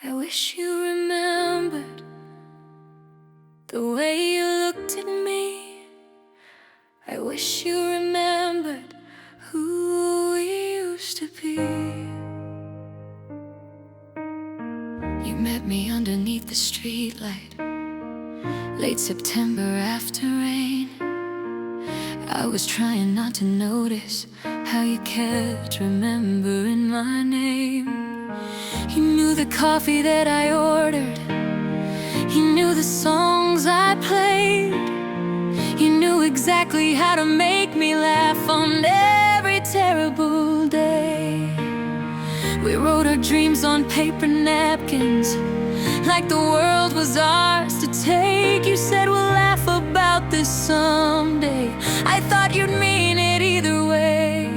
I wish you remembered the way you looked at me. I wish you remembered who we used to be. You met me underneath the streetlight, late September after rain. I was trying not to notice how you kept remembering my name. You knew the coffee that I ordered, you knew the songs I played, you knew exactly how to make me laugh on every terrible day. We wrote our dreams on paper napkins, like the world was ours to take. You said we'll laugh about this someday. I thought you'd mean it either way.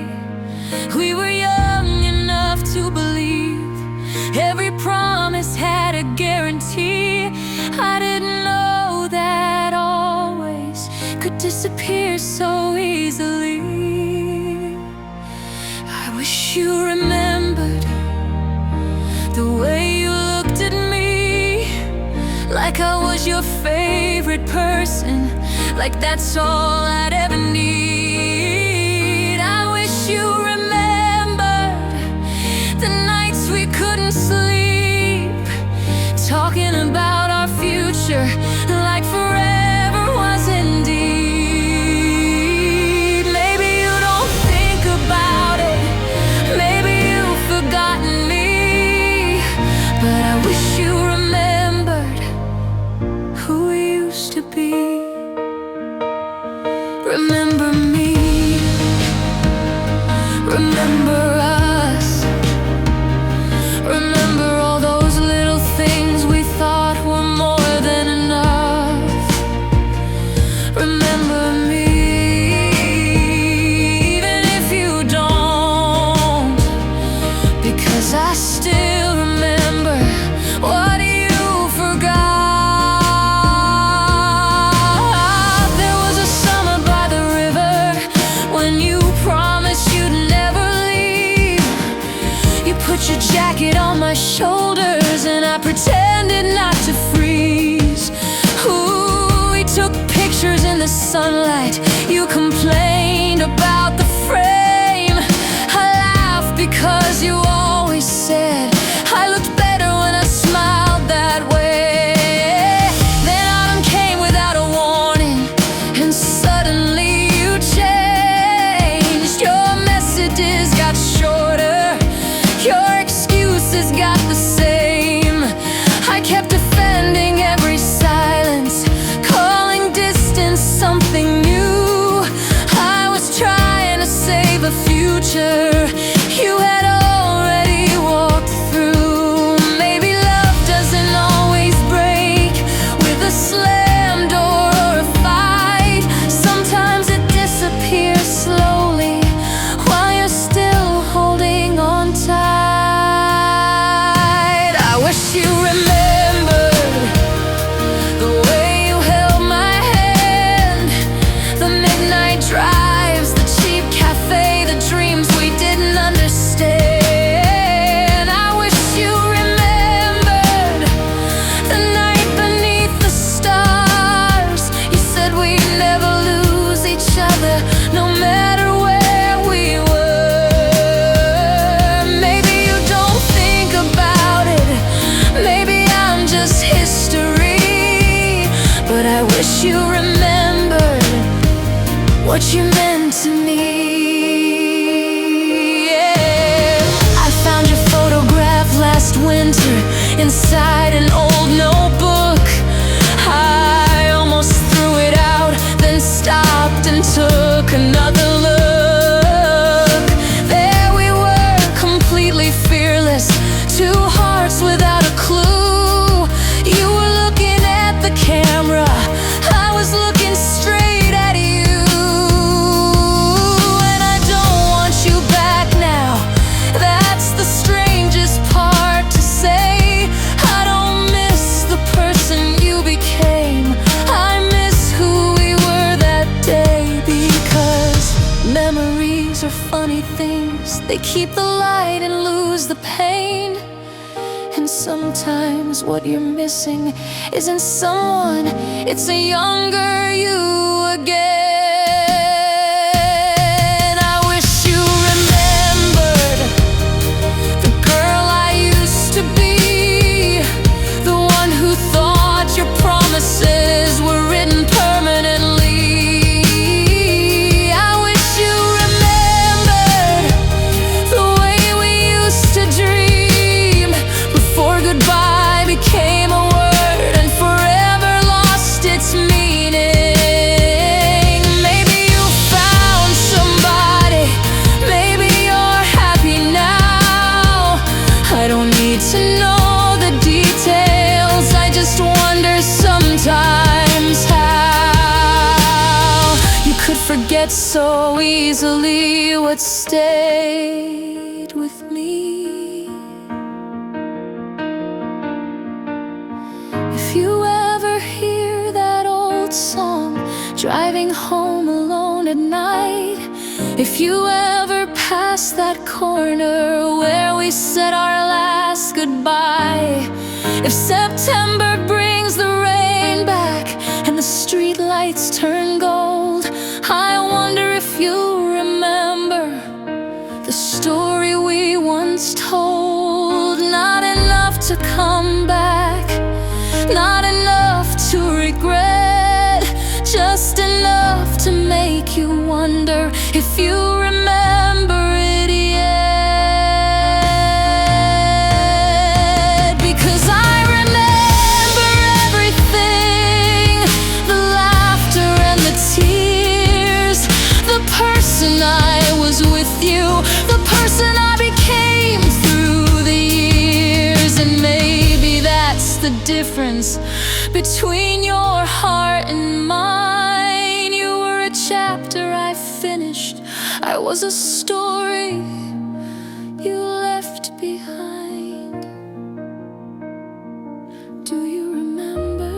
We were young enough to believe every promise had a guarantee. I didn't know that always could disappear so easily. I wish you remembered the way you looked at me, like I was your favorite person, like that's all I'd ever need. I wish you remembered the nights we couldn't sleep, talking about our future like forever was indeed. Maybe you don't think about it, maybe you've forgotten me, but I wish you remembered who we used to be. Remember me, remember us, remember all those little things we thought were more than enough. Remember me, even if you don't, because I still remember what you forgot. There was a summer by the river when you promised you'd never leave. You put your jacket on my shoulders and I pretended not to freeze. Ooh, we took pictures in the sunlight. You complained about the frame. I laughed because you always said I looked better when I smiled that way. Then autumn came without a warning, and suddenly you changed. Your messages got shorter, your excuses got the same. I kept defending every silence, calling distance something new. I was trying to save a future you had already walked through. Maybe love doesn't always break with a slam door or a fight. Sometimes it disappears slowly while you're still holding on tight. I wish you remembered the way you held my hand, the midnight drives, the cheap cafe, the dreams we didn't understand. I wish you remembered the night beneath the stars. You said we'd never lose each other, no matter where we were. Maybe you don't think about it, maybe I'm just history, but I wish you remembered what you meant to me. Yeah. I found your photograph last winter inside an old notebook. I almost threw it out, then stopped and took another look. There we were, completely fearless, two hearts without a clue. You were looking at the camera, I was looking straight at you. And I don't want you back now, that's the strangest part to say. I don't miss the person you became, I miss who we were that day. Because memories are funny things, they keep the light and lose the pain. And sometimes sometimes what you're missing isn't someone, it's a younger you again. I wish you remembered the girl I used to be, the one who thought your promises were written permanently. I wish you remembered the way we used to dream before goodbye became a word and forever lost its meaning. Maybe you found somebody, maybe you're happy now. I don't need to know the details, I just wonder sometimes how you could forget so easily what stayed with me. If you ever hear that old song driving home alone at night, if you ever pass that corner where we said our last goodbye, if September brings the rain back and the street lights turn gold, I wonder if you remember the story we once told. Not enough to come back, not enough to regret, just enough to make you wonder if you remember it yet. Because I remember everything, the laughter and the tears, the person I was with you, the person I became through the years. And maybe that's the difference between your heart and mine. You were a chapter I finished, I was a story you left behind. Do you remember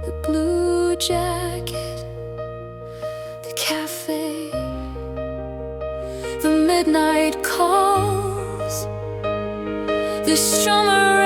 the blue jacket, the cafe, the midnight calls, the strummer